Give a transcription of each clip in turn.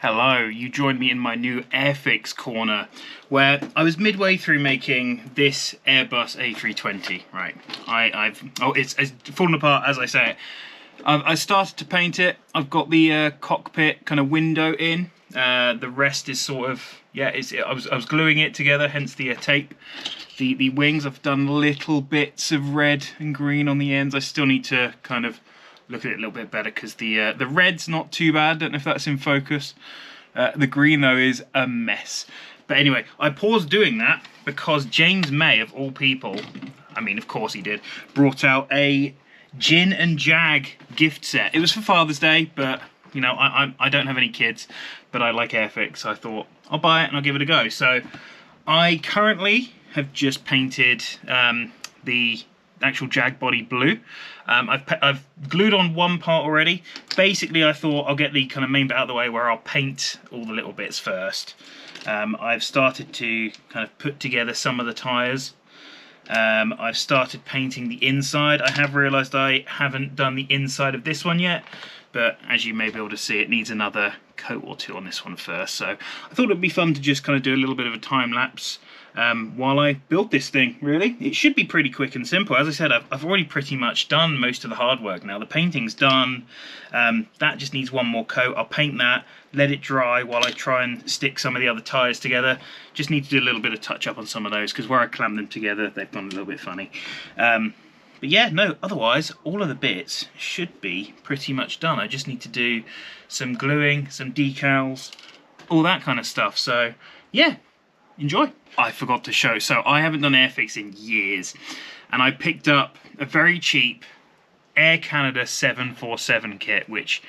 Hello, you joined me in my new Airfix corner, where I was midway through making this Airbus A320. Right, it's fallen apart as I say it. I started to paint it. I've got the cockpit kind of window in. The rest is sort of, yeah, I was gluing it together, hence the tape. The wings, I've done little bits of red and green on the ends. I still need to kind of look at it a little bit better because the red's not too bad. Don't know if that's in focus. The green though is a mess. But anyway, I paused doing that because James May, of all people, I mean of course he did, brought out a Gin and Jag gift set. It was for Father's Day, but you know, I don't have any kids, but I like Airfix, so I thought I'll buy it and I'll give it a go. So I currently have just painted the actual Jag body blue. I've glued on one part already. Basically, I thought I'll get the kind of main bit out of the way where I'll paint all the little bits first. I've started to kind of put together some of the tyres. I've started painting the inside. I have realised I haven't done the inside of this one yet, but as you may be able to see, it needs another coat or two on this one first. So I thought it'd be fun to just kind of do a little bit of a time lapse while I build this thing. Really, it should be pretty quick and simple. As I said, I've already pretty much done most of the hard work now. The painting's done. That just needs one more coat. I'll paint that, let it dry while I try and stick some of the other tyres together. Just need to do a little bit of touch up on some of those because where I clamp them together, they've gone a little bit funny. But yeah, no, otherwise all of the bits should be pretty much done. I just need to do some gluing, some decals, all that kind of stuff. So yeah, enjoy. I forgot to show, so I haven't done Airfix in years, and I picked up a very cheap Air Canada 747 kit, which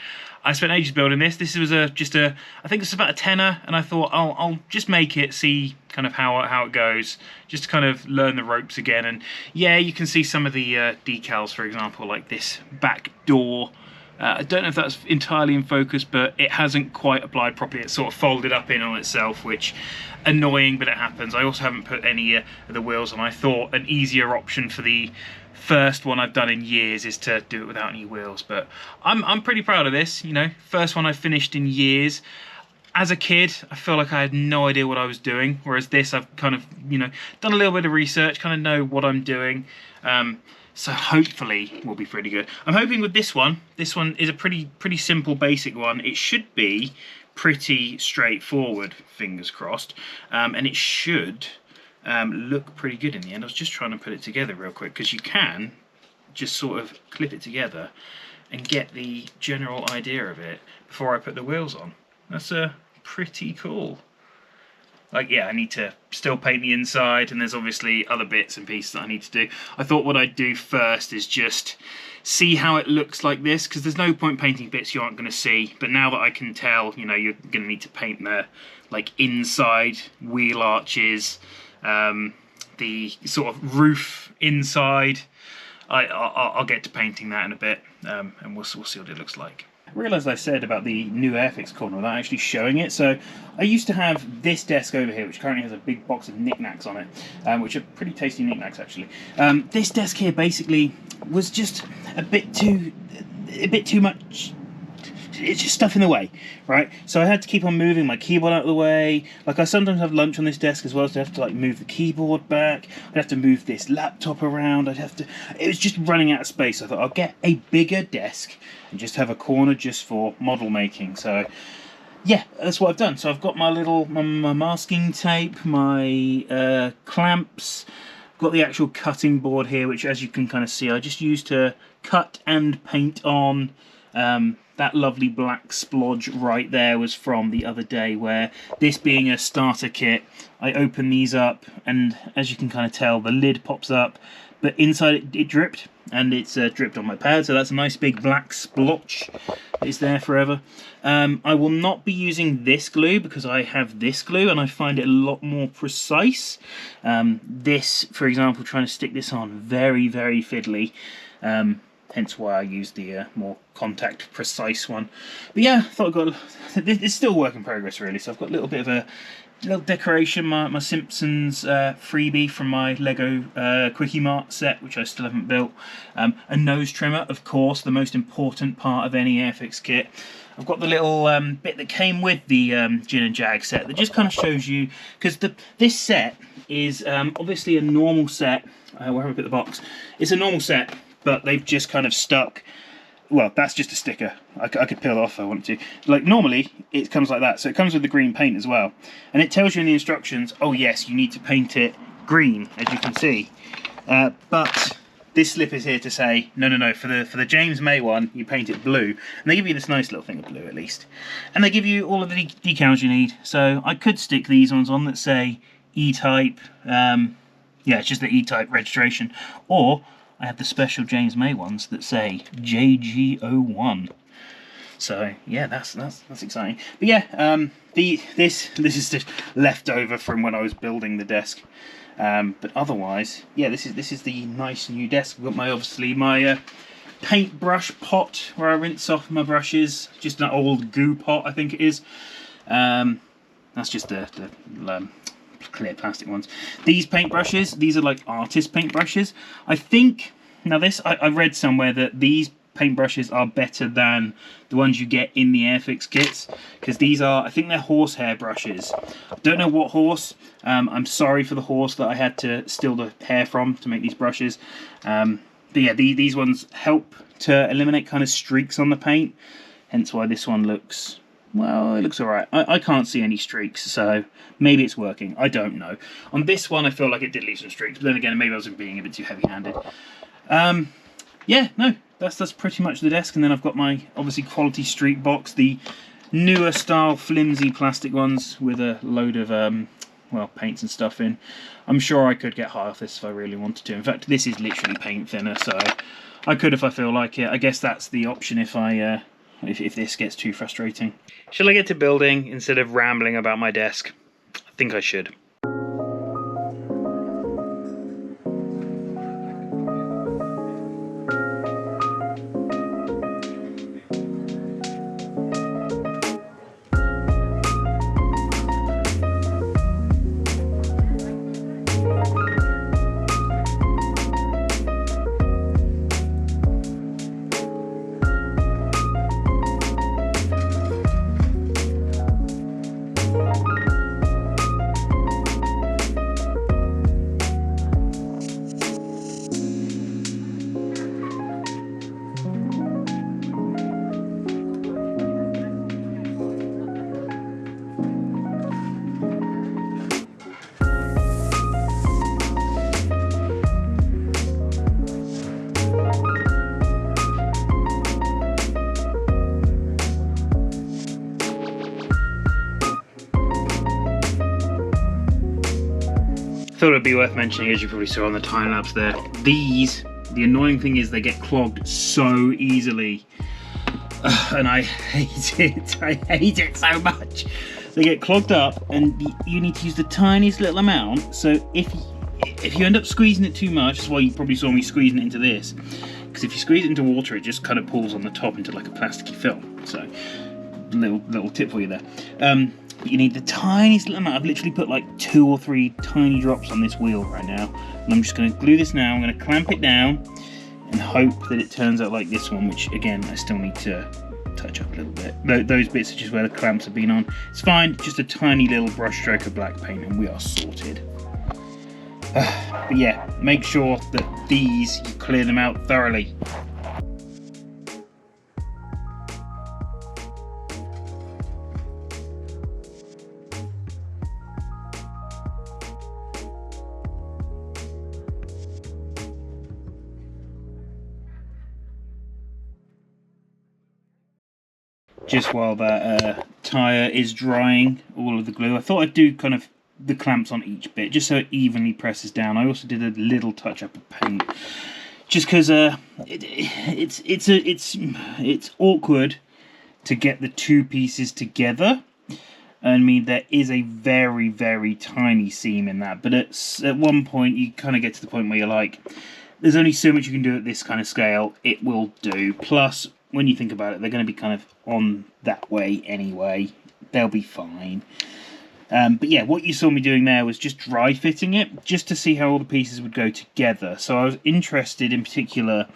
I spent ages building this. This was I think it's about a tenner, and I thought I'll just make it, see kind of how it goes, just to kind of learn the ropes again. And yeah, you can see some of the decals, for example, like this back door. I don't know if that's entirely in focus, but it hasn't quite applied properly. It's sort of folded up in on itself, which annoying, but it happens. I also haven't put any of the wheels on. I thought an easier option for the first one I've done in years is to do it without any wheels, but I'm pretty proud of this. You know, first one I've finished in years. As a kid, I feel like I had no idea what I was doing, whereas this I've kind of, you know, done a little bit of research, kind of know what I'm doing. So hopefully will be pretty good. I'm hoping with this one is a pretty simple basic one. It should be pretty straightforward, fingers crossed, and it should look pretty good in the end. I was just trying to put it together real quick because you can just sort of clip it together and get the general idea of it before I put the wheels on. That's pretty cool. Like, yeah, I need to still paint the inside, and there's obviously other bits and pieces that I need to do. I thought what I'd do first is just see how it looks like this, because there's no point painting bits you aren't going to see. But now that I can tell, you know, you're going to need to paint the, like, inside wheel arches, the sort of roof inside. I'll get to painting that in a bit, and we'll see what it looks like. I realised I said about the new Airfix corner without actually showing it. So I used to have this desk over here, which currently has a big box of knickknacks on it, which are pretty tasty knickknacks actually. This desk here basically was just a bit too much. It's just stuff in the way, right? So I had to keep on moving my keyboard out of the way. Like, I sometimes have lunch on this desk as well, so I have to like move the keyboard back. I'd have to move this laptop around. It was just running out of space. I thought I'll get a bigger desk and just have a corner just for model making. So yeah, that's what I've done. So I've got my masking tape, my clamps. Got the actual cutting board here, which as you can kind of see, I just used to cut and paint on. That lovely black splodge right there was from the other day, where this being a starter kit, I open these up, and as you can kind of tell, the lid pops up, but inside it dripped, and it's dripped on my pad, so that's a nice big black splotch. It's there forever. I will not be using this glue because I have this glue and I find it a lot more precise. This, for example, trying to stick this on, very, very fiddly. hence why I used the more contact precise one. But yeah, I thought I got, it's still work in progress really, so I've got a little bit of a little decoration, my Simpsons freebie from my Lego Quickie Mart set, which I still haven't built. A nose trimmer, of course, the most important part of any Airfix kit. I've got the little bit that came with the Jin and Jag set that just kind of shows you, because this set is obviously a normal set. Where have I put the box? It's a normal set, but they've just kind of stuck. Well, that's just a sticker. I could peel it off if I wanted to. Like, normally, it comes like that. So it comes with the green paint as well. And it tells you in the instructions, oh yes, you need to paint it green, as you can see. But this slip is here to say, no, for the James May one, you paint it blue. And they give you this nice little thing of blue, at least. And they give you all of the decals you need. So I could stick these ones on that say E-type. Yeah, it's just the E-type registration. Or I have the special James May ones that say JG01. So yeah, that's exciting. But yeah, this is just left over from when I was building the desk. But otherwise, yeah, this is the nice new desk. I've got obviously my paintbrush pot where I rinse off my brushes. Just an old goo pot, I think it is. That's just the clear plastic ones. These paintbrushes, these are like artist paintbrushes. I think, now this, I read somewhere that these paintbrushes are better than the ones you get in the Airfix kits, because these are, I think they're horsehair brushes. I don't know what horse. I'm sorry for the horse that I had to steal the hair from to make these brushes. But yeah, these ones help to eliminate kind of streaks on the paint, hence why this one looks, well, it looks alright. I can't see any streaks, so maybe it's working. I don't know. On this one, I feel like it did leave some streaks, but then again, maybe I was being a bit too heavy-handed. Yeah, no, that's pretty much the desk, and then I've got my, obviously, Quality Street box, the newer style flimsy plastic ones with a load of, well, paints and stuff in. I'm sure I could get high off this if I really wanted to. In fact, this is literally paint thinner, so I could if I feel like it. I guess that's the option if I... If this gets too frustrating. Shall I get to building instead of rambling about my desk? I think I should. Thought it'd be worth mentioning, as you probably saw on the time lapse there, the annoying thing is they get clogged so easily. And I hate it so much. They get clogged up and you need to use the tiniest little amount, so if you end up squeezing it too much, that's why you probably saw me squeezing it into this, because if you squeeze it into water, it just kind of pulls on the top into like a plasticky film. So little tip for you there. You need the tiniest little amount. I've literally put like 2 or 3 tiny drops on this wheel right now, and I'm just going to glue this now. I'm going to clamp it down and hope that it turns out like this one, which again I still need to touch up a little bit. Those bits are just where the clamps have been on. It's fine, just a tiny little brush stroke of black paint and we are sorted. But yeah, make sure that these, you clear them out thoroughly. Just while that tyre is drying all of the glue, I thought I'd do kind of the clamps on each bit just so it evenly presses down. I also did a little touch up of paint just because it's awkward to get the two pieces together. I mean, there is a very tiny seam in that, but at one point you kind of get to the point where you're like, there's only so much you can do at this kind of scale. It will do. Plus, when you think about it, they're going to be kind of on that way anyway. They'll be fine. But yeah, what you saw me doing there was just dry fitting it, just to see how all the pieces would go together. So I was interested in particular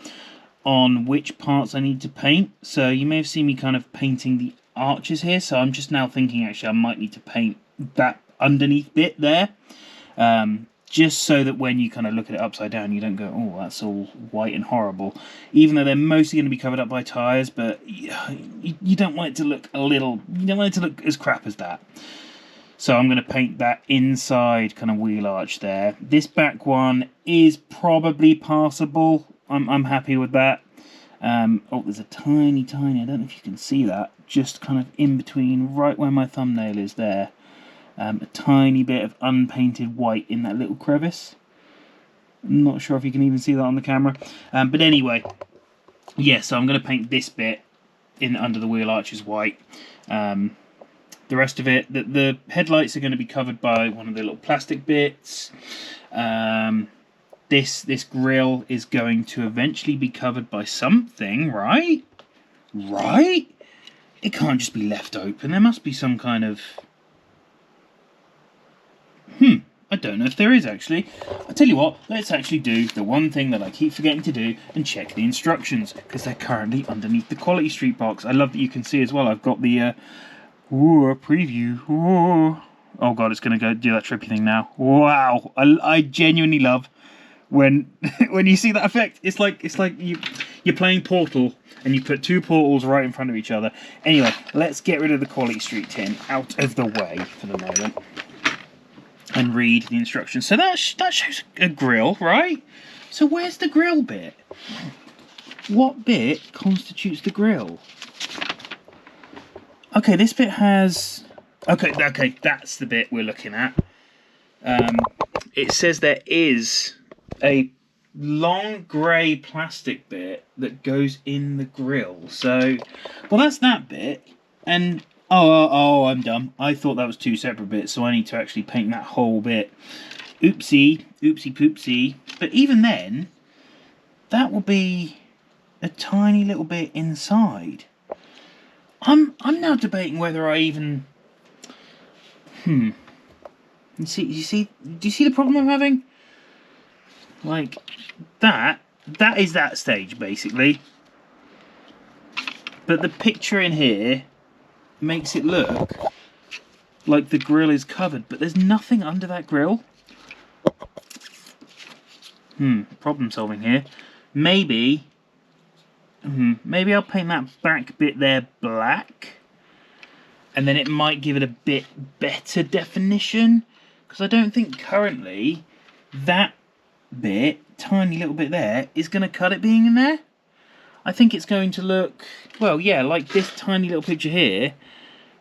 on which parts I need to paint. So you may have seen me kind of painting the arches here. So I'm just now thinking actually I might need to paint that underneath bit there. Just so that when you kind of look at it upside down, you don't go, oh, that's all white and horrible. Even though they're mostly going to be covered up by tyres, but you don't want it to look you don't want it to look as crap as that. So I'm going to paint that inside kind of wheel arch there. This back one is probably passable. I'm happy with that. Oh, there's a tiny, I don't know if you can see that, just kind of in between, right where my thumbnail is there. A tiny bit of unpainted white in that little crevice. I'm not sure if you can even see that on the camera. But anyway, yeah, so I'm going to paint this bit in under the wheel arches white. The rest of it, the headlights are going to be covered by one of the little plastic bits. This grille is going to eventually be covered by something, right? Right? It can't just be left open. There must be some kind of... I don't know if there is actually. I'll tell you what, let's actually do the one thing that I keep forgetting to do and check the instructions, because they're currently underneath the Quality Street box. I love that you can see as well, I've got the preview. Oh god, it's going to go do that trippy thing now. Wow, I genuinely love when when you see that effect. It's like you're playing Portal and you put two portals right in front of each other. Anyway, let's get rid of the Quality Street tin out of the way for the moment and read the instructions. So that shows a grill, right? So where's the grill bit? What bit constitutes the grill? Okay, this bit has... Okay, that's the bit we're looking at. It says there is a long grey plastic bit that goes in the grill. So, well, that's that bit. And... Oh, I'm dumb. I thought that was two separate bits, so I need to actually paint that whole bit. Oopsie poopsie. But even then, that will be a tiny little bit inside. I'm now debating whether I even... You see, do you see the problem I'm having? Like, that is that stage, basically. But the picture in here makes it look like the grill is covered, but there's nothing under that grill. Problem solving here. Maybe I'll paint that back bit there black, and then it might give it a bit better definition, because I don't think currently that bit, tiny little bit there, is going to cut it being in there. I think it's going to look, well, yeah, like this tiny little picture here.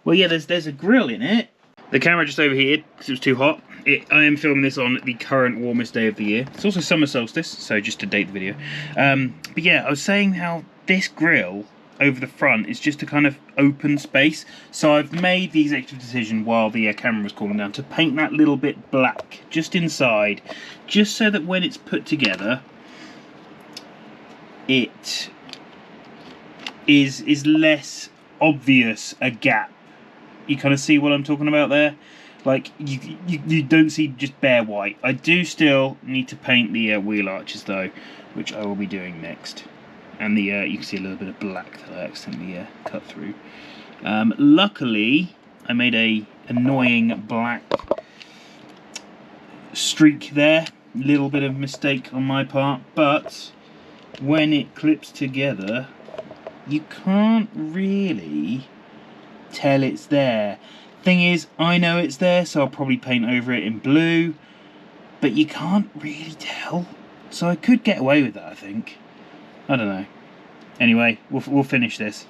Well, yeah, there's a grill in it. The camera just overheated because it was too hot. I am filming this on the current warmest day of the year. It's also summer solstice, so just to date the video. But yeah, I was saying how this grill over the front is just a kind of open space. So I've made the executive decision while the camera was cooling down to paint that little bit black just inside, just so that when it's put together, it is less obvious a gap. You kind of see what I'm talking about there? Like, you don't see just bare white. I do still need to paint the wheel arches though, which I will be doing next. And the you can see a little bit of black that I accidentally cut through. Luckily, I made a annoying black streak there. Little bit of mistake on my part, but when it clips together, you can't really tell it's there. Thing is, I know it's there, so I'll probably paint over it in blue, but you can't really tell. So I could get away with that, I think. I don't know. Anyway, we'll finish this.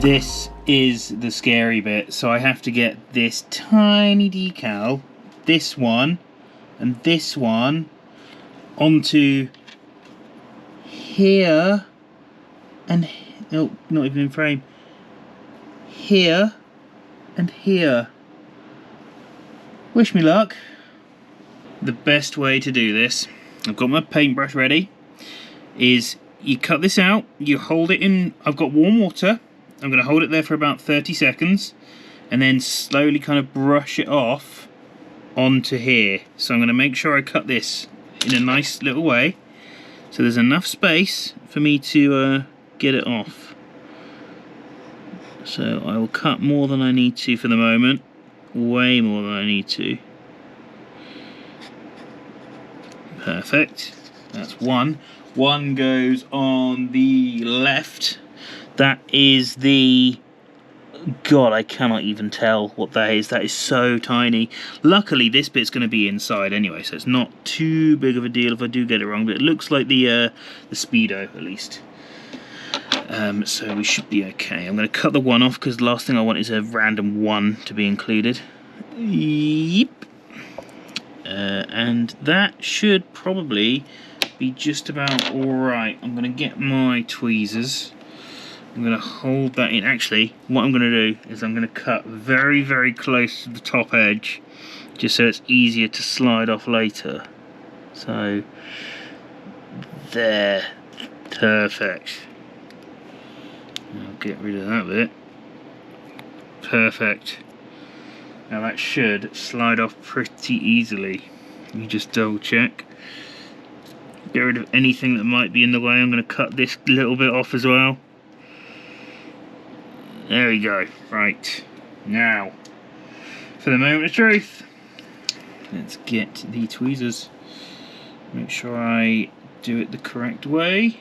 This is the scary bit. So I have to get this tiny decal, this one, and this one onto here, and no, not even in frame. Here and here. Wish me luck. The best way to do this, I've got my paintbrush ready, is you cut this out, you hold it in, I've got warm water, I'm going to hold it there for about 30 seconds and then slowly kind of brush it off onto here. So I'm going to make sure I cut this in a nice little way so there's enough space for me to get it off. So I will cut more than I need to for the moment, way more than I need to. Perfect. That's one. One goes on the left. That is the... God, I cannot even tell what that is. That is so tiny. Luckily, this bit's going to be inside anyway, so it's not too big of a deal if I do get it wrong. But it looks like the Speedo, at least. So we should be okay. I'm going to cut the one off because the last thing I want is a random one to be included. Yep. And that should probably be just about alright. I'm going to get my tweezers. I'm going to hold that in. Actually, what I'm going to do is I'm going to cut very, very close to the top edge, just so it's easier to slide off later. So, there. Perfect. I'll get rid of that bit. Perfect. Now that should slide off pretty easily. You just double check. Get rid of anything that might be in the way. I'm going to cut this little bit off as well. There we go. Right. Now, for the moment of truth, let's get the tweezers. Make sure I do it the correct way.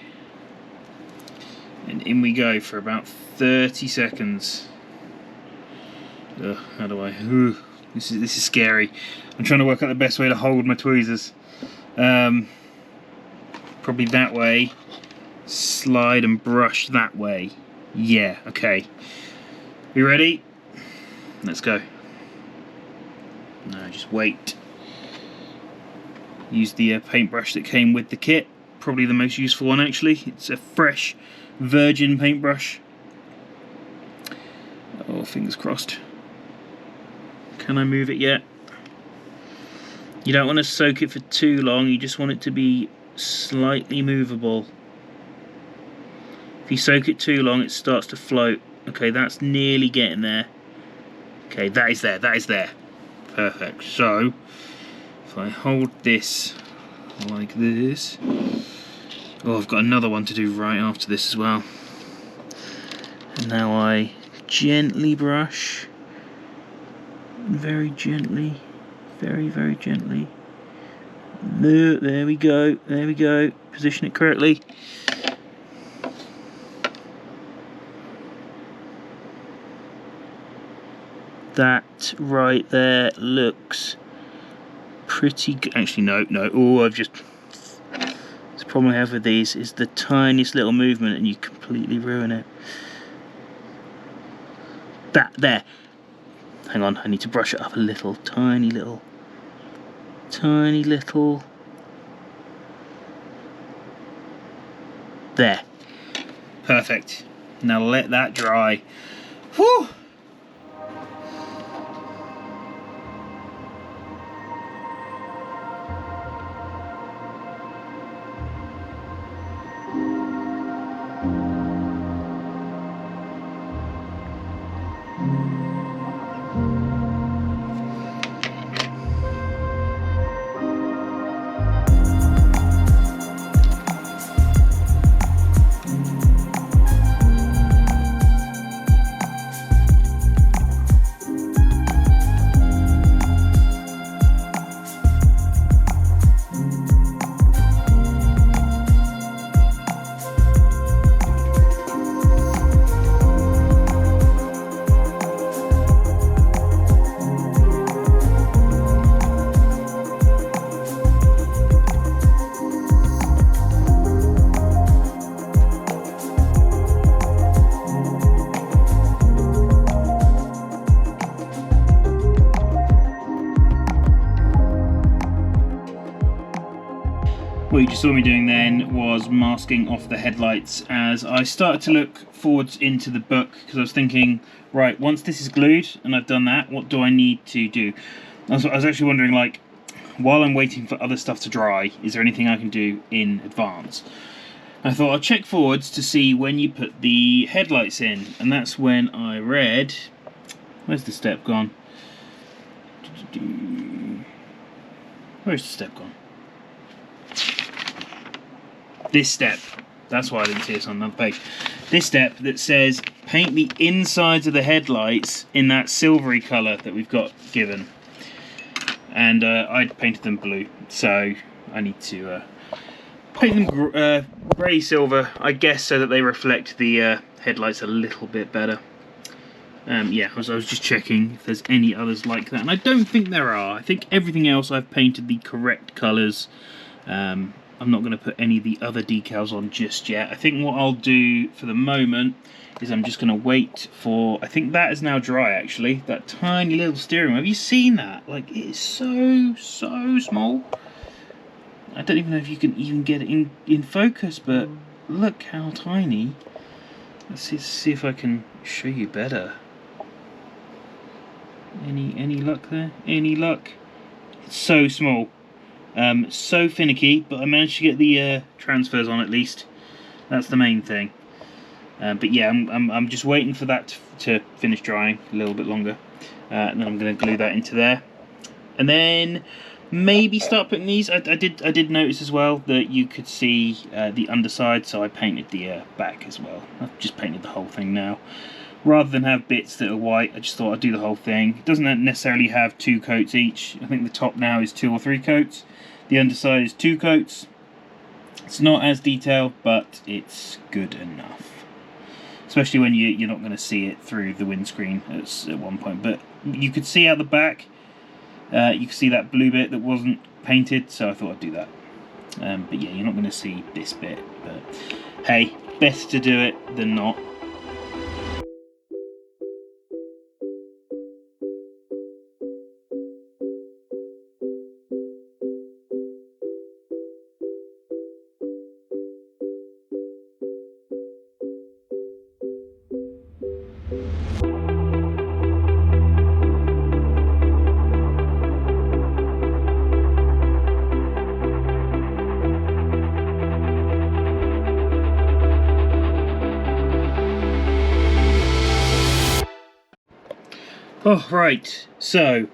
And in we go for about 30 seconds. Ugh, how do I... Ooh, this is scary. I'm trying to work out the best way to hold my tweezers. Probably that way. Slide and brush that way. Yeah, okay. You ready? Let's go. No, just wait. Use the paintbrush that came with the kit. Probably the most useful one, actually. It's a fresh virgin paintbrush. Oh, fingers crossed. Can I move it yet? You don't want to soak it for too long, you just want it to be slightly movable. If you soak it too long, it starts to float. Okay, that's nearly getting there. Okay, that is there, that is there. Perfect. So, if I hold this like this... Oh, I've got another one to do right after this as well. And now I gently brush. Very gently. Very, very gently. There we go. There we go. Position it correctly. That right there looks pretty good. Actually, no. Oh, I've just... The problem I have with these is the tiniest little movement and you completely ruin it. That, there. Hang on, I need to brush it up a little. Tiny little. There. Perfect. Now let that dry. Whew! what you just saw me doing then was masking off the headlights as I started to look forwards into the book, because I was thinking, right, once this is glued and I've done that, what do I need to do? I was actually wondering, like, while I'm waiting for other stuff to dry, is there anything I can do in advance? I thought I'll check forwards to see when you put the headlights in, and that's when I read... Where's the step gone? Where's the step gone? This step. That's why I didn't see this on another page. This step that says paint the insides of the headlights in that silvery colour that we've got given. And I painted them blue, so I need to paint them grey silver, I guess, so that they reflect the headlights a little bit better. Yeah, I was just checking if there's any others like that, and I don't think there are. I think everything else I've painted the correct colours. I'm not going to put any of the other decals on just yet. I think what I'll do for the moment is I'm just going to wait for... I think that is now dry, actually. That tiny little steering wheel. Have you seen that? Like, it is so small. I don't even know if you can even get it in focus, but look how tiny. Let's see if I can show you better. Any luck there? Any luck? It's so small. So finicky, but I managed to get the transfers on at least. That's the main thing. But yeah, I'm just waiting for that to finish drying a little bit longer. And then I'm going to glue that into there. And then maybe start putting these. I did notice as well that you could see the underside, so I painted the back as well. I've just painted the whole thing now. Rather than have bits that are white, I just thought I'd do the whole thing. It doesn't necessarily have 2 coats each. I think the top now is 2 or 3 coats. The underside is 2 coats. It's not as detailed, but it's good enough. Especially when you're not going to see it through the windscreen at one point. But you could see out the back, you could see that blue bit that wasn't painted, so I thought I'd do that. But yeah, you're not going to see this bit. But hey, better to do it than not. Oh, right, so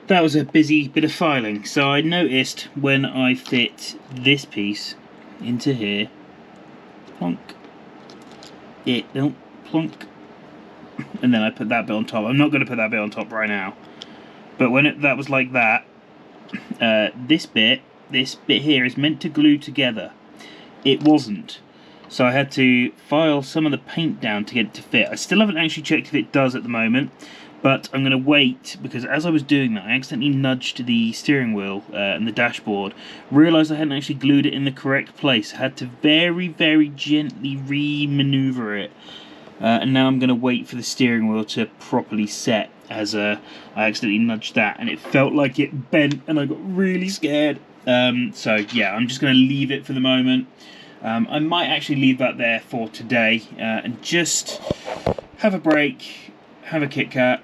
that was a busy bit of filing. So I noticed when I fit this piece into here, plonk, plonk, and then I put that bit on top. I'm not going to put that bit on top right now, but when that was like that, this bit here is meant to glue together. It wasn't. So I had to file some of the paint down to get it to fit. I still haven't actually checked if it does at the moment. But I'm going to wait, because as I was doing that, I accidentally nudged the steering wheel and the dashboard. Realised I hadn't actually glued it in the correct place. I had to very, very gently re-manoeuvre it. And now I'm going to wait for the steering wheel to properly set, as I accidentally nudged that. And it felt like it bent, and I got really scared. So yeah, I'm just going to leave it for the moment. I might actually leave that there for today and just have a break, have a Kit Kat.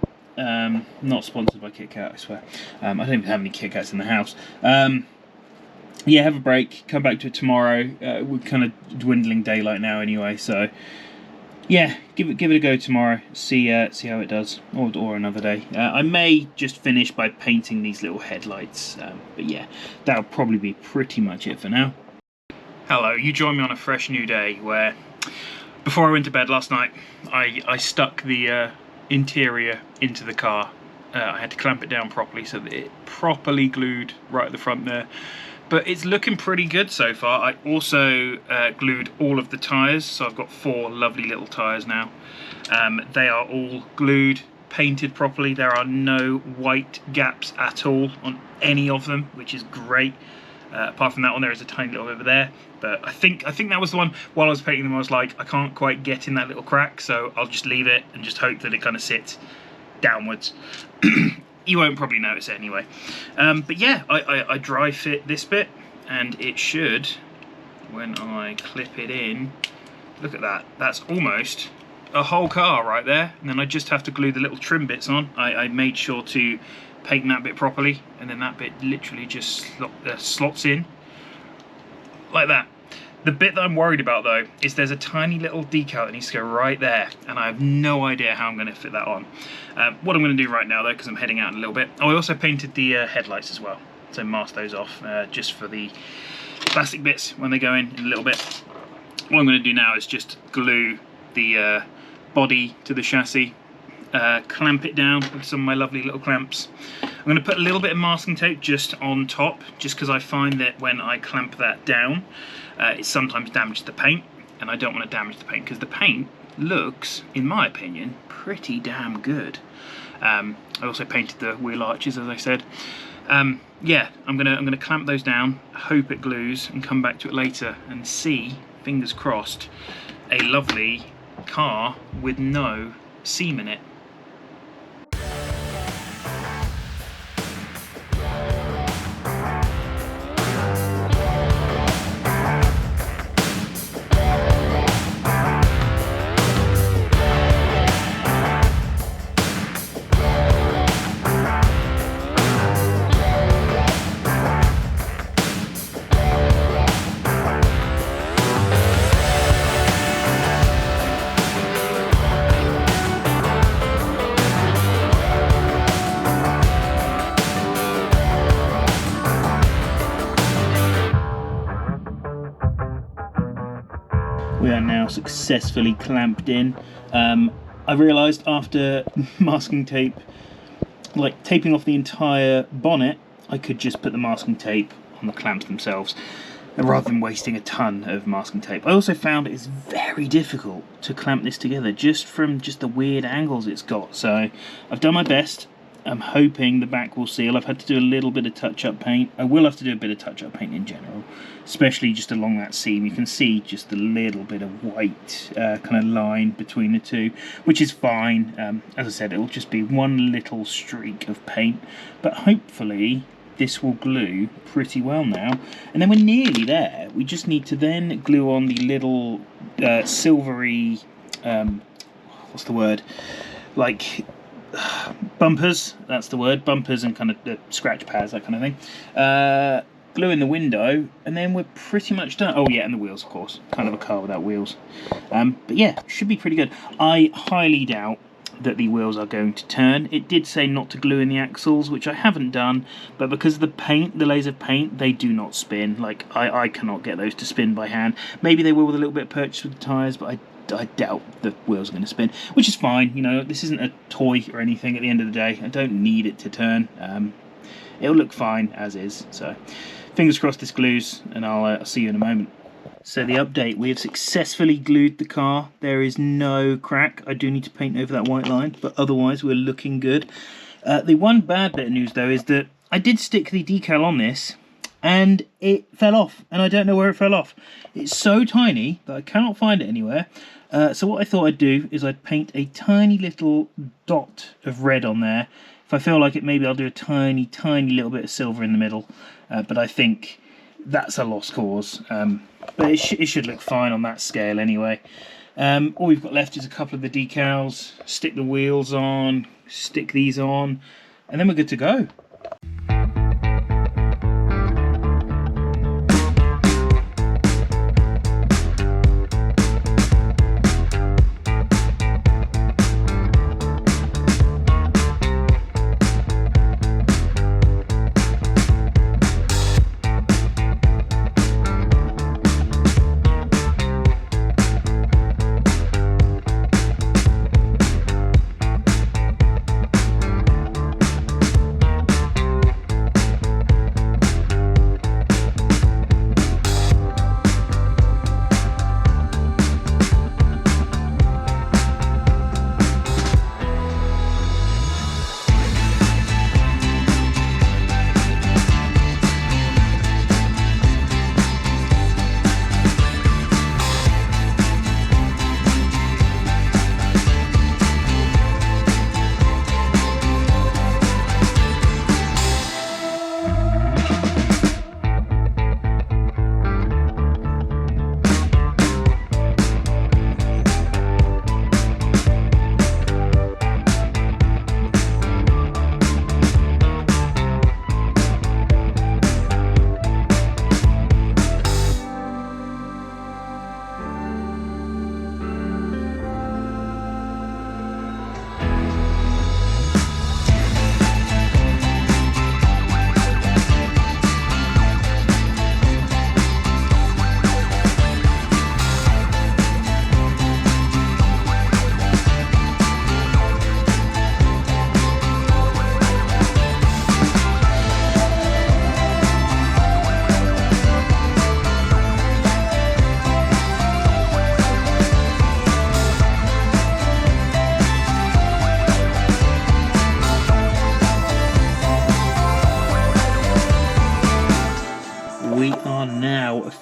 Not sponsored by Kit Kat, I swear. I don't even have any Kit Kats in the house. Yeah, have a break, come back to it tomorrow. We're kind of dwindling daylight now anyway, so yeah, give it a go tomorrow. See how it does, or another day. I may just finish by painting these little headlights, but yeah, that'll probably be pretty much it for now. Hello, you join me on a fresh new day where, before I went to bed last night, I stuck the interior into the car. I had to clamp it down properly so that it properly glued right at the front there. But it's looking pretty good so far. I also glued all of the tyres, so I've got 4 lovely little tyres now. They are all glued, painted properly. There are no white gaps at all on any of them, which is great. Apart from that one, there is a tiny little over there. But I think that was the one. While I was painting them, I was like, I can't quite get in that little crack, so I'll just leave it and just hope that it kind of sits downwards. You won't probably notice it anyway. But yeah, I dry fit this bit. and it should, when I clip it in, look at that, that's almost a whole car right there. And then I just have to glue the little trim bits on. I made sure to paint that bit properly, and then that bit literally just slots in like that. The bit that I'm worried about though is there's a tiny little decal that needs to go right there, and I have no idea how I'm going to fit that on. What I'm going to do right now though, because I'm heading out in a little bit, I also painted the headlights as well, so mask those off just for the plastic bits when they go in a little bit. What I'm going to do now is just glue the body to the chassis, clamp it down with some of my lovely little clamps. I'm going to put a little bit of masking tape just on top, just because I find that when I clamp that down, it sometimes damages the paint, and I don't want to damage the paint because the paint looks, in my opinion, pretty damn good. I also painted the wheel arches, as I said. Yeah, I'm gonna clamp those down, hope it glues, and come back to it later and see, fingers crossed, a lovely car with no seam in it. We are now successfully clamped in. I realised after masking tape, like taping off the entire bonnet, I could just put the masking tape on the clamps themselves rather than wasting a ton of masking tape. I also found it's very difficult to clamp this together just from the weird angles it's got. So I've done my best. I'm hoping the back will seal. I've had to do a little bit of touch-up paint. I will have to do a bit of touch-up paint in general, especially just along that seam. You can see just a little bit of white kind of line between the two, which is fine. As I said, it will just be one little streak of paint, but hopefully this will glue pretty well now. And then we're nearly there. We just need to then glue on the little silvery, what's the word? Like bumpers, that's the word, bumpers and kind of the scratch pads, that kind of thing. Glue in the window, and then we're pretty much done. Oh yeah, and the wheels, of course. Kind of a car without wheels. But yeah, should be pretty good. I highly doubt that the wheels are going to turn. It did say not to glue in the axles, which I haven't done, but because of the paint, the layers of paint, they do not spin. Like, I cannot get those to spin by hand. Maybe they will with a little bit of purchase with the tyres, but I doubt the wheels are going to spin, which is fine. You know, this isn't a toy or anything at the end of the day. I don't need it to turn. It'll look fine as is, so fingers crossed this glues, and I'll see you in a moment. So the update, we have successfully glued the car. There is no crack. I do need to paint over that white line, but otherwise we're looking good. The one bad bit of news though is that I did stick the decal on this and it fell off, and I don't know where it fell off. It's so tiny that I cannot find it anywhere. So what I thought I'd do is I'd paint a tiny little dot of red on there. If I feel like it, maybe I'll do a tiny little bit of silver in the middle, but I think that's a lost cause. But it should look fine on that scale anyway. All we've got left is a couple of the decals, stick the wheels on, stick these on, and then we're good to go.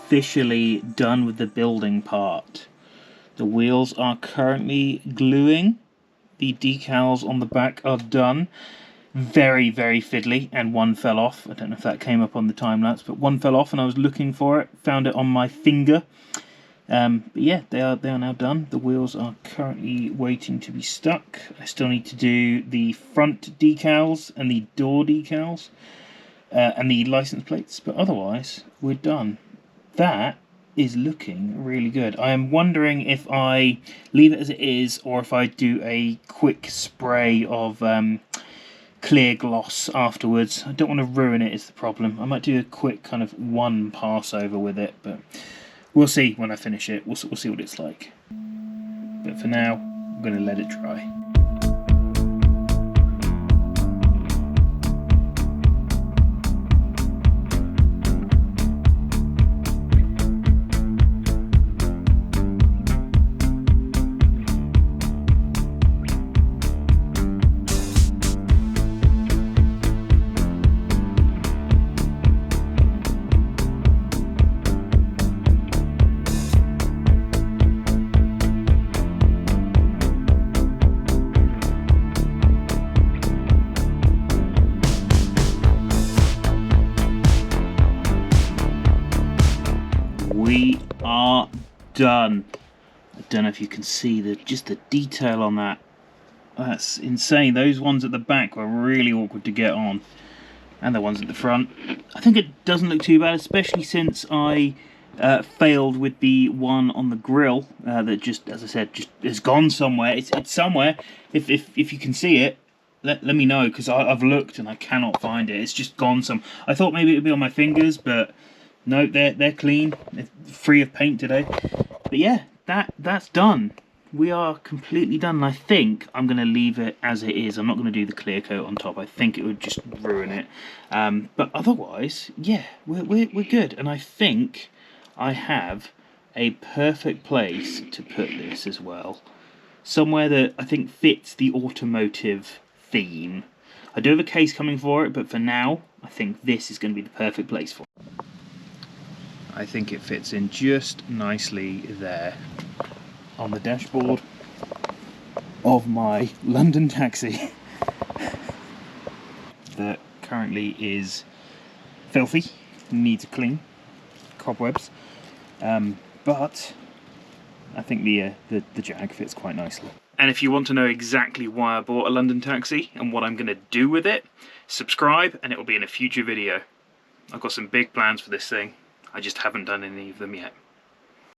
officially done with the building part. The wheels are currently gluing. The decals on the back are done. Very, very fiddly, and one fell off. I don't know if that came up on the time-lapse, but one fell off and I was looking for it. Found it on my finger. But yeah, they are now done. The wheels are currently waiting to be stuck. I still need to do the front decals and the door decals and the license plates, but otherwise we're done. That is looking really good. I am wondering if I leave it as it is or if I do a quick spray of clear gloss afterwards. I don't want to ruin it is the problem. I might do a quick kind of one pass over with it, but we'll see when I finish it. We'll see what it's like. But for now, I'm going to let it dry. We are done. I don't know if you can see just the detail on that. That's insane. Those ones at the back were really awkward to get on, and the ones at the front. I think it doesn't look too bad, especially since I failed with the one on the grill that just, as I said, just has gone somewhere. It's somewhere. If you can see it, let me know, because I've looked and I cannot find it. It's just gone some. I thought maybe it would be on my fingers, but no, they're clean. They're free of paint today. But yeah, that's done. We are completely done. And I think I'm going to leave it as it is. I'm not going to do the clear coat on top. I think it would just ruin it. But otherwise, yeah, we're good. And I think I have a perfect place to put this as well. Somewhere that I think fits the automotive theme. I do have a case coming for it, but for now, I think this is going to be the perfect place for it. I think it fits in just nicely there on the dashboard of my London taxi that currently is filthy, needs a clean, cobwebs, but I think the Jag fits quite nicely. And if you want to know exactly why I bought a London taxi and what I'm going to do with it, subscribe and it will be in a future video. I've got some big plans for this thing. I just haven't done any of them yet.